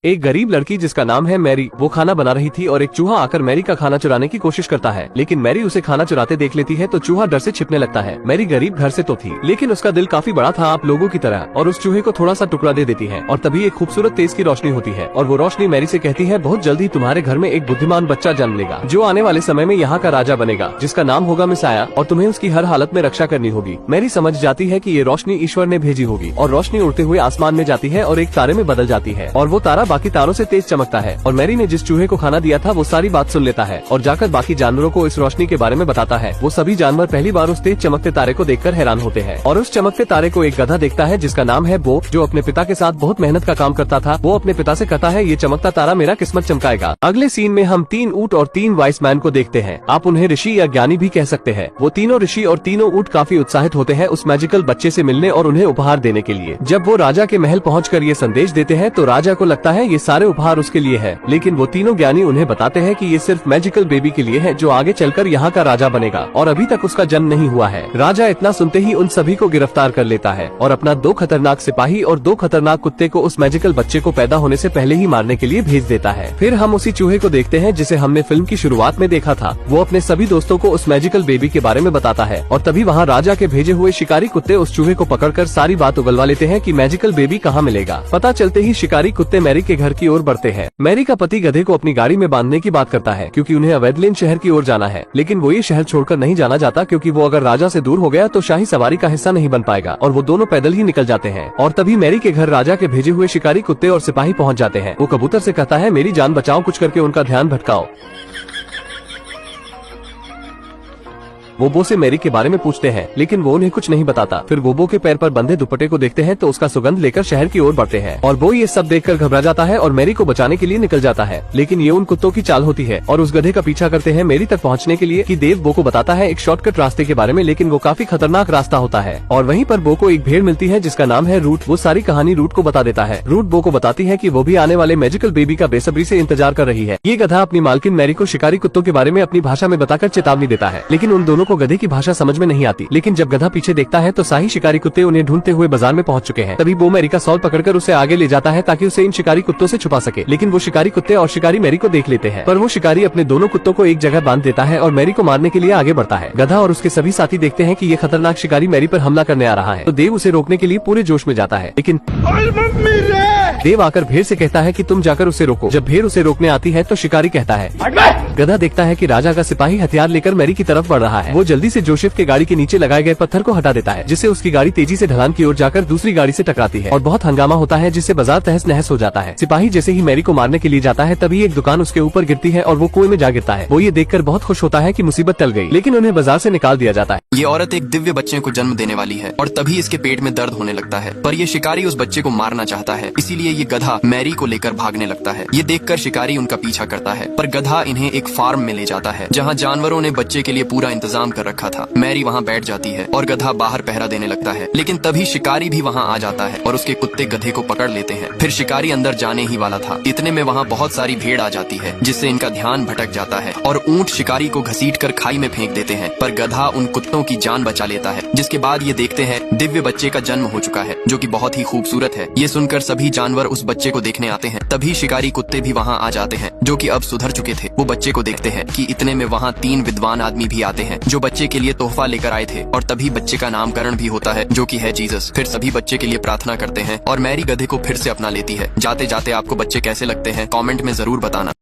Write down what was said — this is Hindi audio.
एक गरीब लड़की जिसका नाम है मैरी, वो खाना बना रही थी और एक चूहा आकर मैरी का खाना चुराने की कोशिश करता है, लेकिन मैरी उसे खाना चुराते देख लेती है तो चूहा डर से छिपने लगता है। मैरी गरीब घर से तो थी, लेकिन उसका दिल काफी बड़ा था आप लोगों की तरह, और उस चूहे को थोड़ा सा टुकड़ा दे देती है और तभी एक खूबसूरत तेज की रोशनी होती है और वो रोशनी मैरी से कहती है बहुत जल्दी तुम्हारे घर में एक बुद्धिमान बच्चा जन्म लेगा जो आने वाले समय में यहाँ का राजा बनेगा, जिसका नाम होगा मिसाया, और तुम्हें उसकी हर हालत में रक्षा करनी होगी। मैरी समझ जाती है कि ये रोशनी ईश्वर ने भेजी होगी और रोशनी उड़ते हुए आसमान में जाती है और एक तारे में बदल जाती है और वो तारा बाकी तारों से तेज चमकता है और मैरी ने जिस चूहे को खाना दिया था वो सारी बात सुन लेता है और जाकर बाकी जानवरों को इस रोशनी के बारे में बताता है। वो सभी जानवर पहली बार उस तेज चमकते तारे को देखकर हैरान होते हैं और उस चमकते तारे को एक गधा देखता है जिसका नाम है बो, जो अपने पिता के साथ बहुत मेहनत का काम करता था। वो अपने पिता से कहता है ये चमकता तारा मेरा किस्मत चमकाएगा। अगले सीन में हम 3 ऊंट और 3 वाइस मैन को देखते हैं। आप उन्हें ऋषि या ज्ञानी भी कह सकते हैं। वो तीनों ऋषि और तीनों ऊंट काफी उत्साहित होते हैं उस मैजिकल बच्चे से मिलने और उन्हें उपहार देने के लिए। जब वो राजा के महल पहुंचकर ये संदेश देते हैं तो राजा को लगता है ये सारे उपहार उसके लिए है, लेकिन वो तीनों ज्ञानी उन्हें बताते हैं कि ये सिर्फ मैजिकल बेबी के लिए है जो आगे चलकर यहाँ का राजा बनेगा और अभी तक उसका जन्म नहीं हुआ है। राजा इतना सुनते ही उन सभी को गिरफ्तार कर लेता है और अपना 2 खतरनाक सिपाही और 2 खतरनाक कुत्ते को उस मैजिकल बच्चे को पैदा होने से पहले ही मारने के लिए भेज देता है। फिर हम उसी चूहे को देखते हैं जिसे हमने फिल्म की शुरुआत में देखा था। वो अपने सभी दोस्तों को उस मैजिकल बेबी के बारे में बताता है और तभी वहाँ राजा के भेजे हुए शिकारी कुत्ते उस चूहे को पकड़कर सारी बात उगलवा लेते हैं कि मैजिकल बेबी कहाँ मिलेगा। पता चलते ही शिकारी कुत्ते मैरी के घर की ओर बढ़ते हैं। मैरी का पति गधे को अपनी गाड़ी में बांधने की बात करता है क्योंकि उन्हें अवैधलिन शहर की ओर जाना है, लेकिन वो ये शहर छोड़कर नहीं जाना चाहता क्योंकि वो अगर राजा से दूर हो गया तो शाही सवारी का हिस्सा नहीं बन पाएगा और वो दोनों पैदल ही निकल जाते हैं। और तभी मैरी के घर राजा के भेजे हुए शिकारी कुत्ते और सिपाही पहुंच जाते हैं। वो कबूतर से कहता है मेरी जान बचाओ, कुछ करके उनका ध्यान भटकाओ। वो बो से मैरी के बारे में पूछते हैं, लेकिन वो उन्हें कुछ नहीं बताता। फिर वो बो के पैर पर बंधे दुपट्टे को देखते हैं तो उसका सुगंध लेकर शहर की ओर बढ़ते हैं और वो ये सब देखकर घबरा जाता है और मैरी को बचाने के लिए निकल जाता है, लेकिन ये उन कुत्तों की चाल होती है और उस गधे का पीछा करते हैं मैरी तक पहुँचने के लिए कि देव बो को बताता है एक शॉर्टकट रास्ते के बारे में, लेकिन वो काफी खतरनाक रास्ता होता है। और वहीं पर बो को एक भेड़ मिलती है जिसका नाम है रूट। वो सारी कहानी रूट को बता देता है। रूट बो को बताती है कि वो भी आने वाले मैजिकल बेबी का बेसब्री से इंतजार कर रही है। ये गधा अपनी मालकिन मैरी को शिकारी कुत्तों के बारे में अपनी भाषा में बताकर चेतावनी देता है, लेकिन उन दोनों को गधे की भाषा समझ में नहीं आती। लेकिन जब गधा पीछे देखता है तो शाही शिकारी कुत्ते उन्हें ढूंढते हुए बाजार में पहुंच चुके हैं। तभी बो मैरी का सॉल पकड़कर उसे आगे ले जाता है ताकि उसे इन शिकारी कुत्तों से छुपा सके, लेकिन वो शिकारी कुत्ते और शिकारी मैरी को देख लेते हैं। पर वो शिकारी अपने दोनों कुत्तों को एक जगह बांध देता है और मैरी को मारने के लिए आगे बढ़ता है। गधा और उसके सभी साथी देखते हैं कि ये खतरनाक शिकारी मैरी पर हमला करने आ रहा है तो देव उसे रोकने के लिए पूरे जोश में जाता है, लेकिन देव आकर भेड़ से कहता है कि तुम जाकर उसे रोको। जब भेड़ उसे रोकने आती है तो शिकारी कहता है। गधा देखता है कि राजा का सिपाही हथियार लेकर मैरी की तरफ बढ़ रहा है। वो जल्दी से जोसेफ के गाड़ी के नीचे लगाए गए पत्थर को हटा देता है, जिससे उसकी गाड़ी तेजी से ढलान की ओर जाकर दूसरी गाड़ी से टकराती है और बहुत हंगामा होता है जिससे बाजार तहस नहस हो जाता है। सिपाही जैसे ही मैरी को मारने के लिए जाता है तभी एक दुकान उसके ऊपर गिरती है और वो कुएं में जा गिरता है। वो ये देखकर बहुत खुश होता है कि मुसीबत टल गई, लेकिन उन्हें बाजार से निकाल दिया जाता है। ये औरत एक दिव्य बच्चे को जन्म देने वाली है और तभी इसके पेट में दर्द होने लगता है, पर ये शिकारी उस बच्चे को मारना चाहता है, इसीलिए ये गधा मैरी को लेकर भागने लगता है। ये देखकर शिकारी उनका पीछा करता है, पर गधा इन्हें एक फार्म में ले जाता है जहाँ जानवरों ने बच्चे के लिए पूरा इंतजाम कर रखा था। मैरी वहाँ बैठ जाती है और गधा बाहर पहरा देने लगता है, लेकिन तभी शिकारी भी वहाँ आ जाता है और उसके कुत्ते गधे को पकड़ लेते हैं। फिर शिकारी अंदर जाने ही वाला था, इतने में वहाँ बहुत सारी भेड़ आ जाती है जिससे इनका ध्यान भटक जाता है और ऊंट शिकारी को घसीट कर खाई में फेंक देते हैं, पर गधा उन कुत्तों की जान बचा लेता है। जिसके बाद ये देखते हैं दिव्य बच्चे का जन्म हो चुका है जो कि बहुत ही खूबसूरत है। ये सुनकर सभी जानवर उस बच्चे को देखने आते हैं। तभी शिकारी कुत्ते भी वहाँ आ जाते हैं जो कि अब सुधर चुके थे। वो बच्चे को देखते हैं कि इतने में वहाँ 3 विद्वान आदमी भी आते हैं जो बच्चे के लिए तोहफा लेकर आए थे और तभी बच्चे का नामकरण भी होता है जो कि है जीसस। फिर सभी बच्चे के लिए प्रार्थना करते हैं और मैरी गधे को फिर से अपना लेती है। जाते जाते आपको बच्चे कैसे लगते हैं कमेंट में जरूर बताना।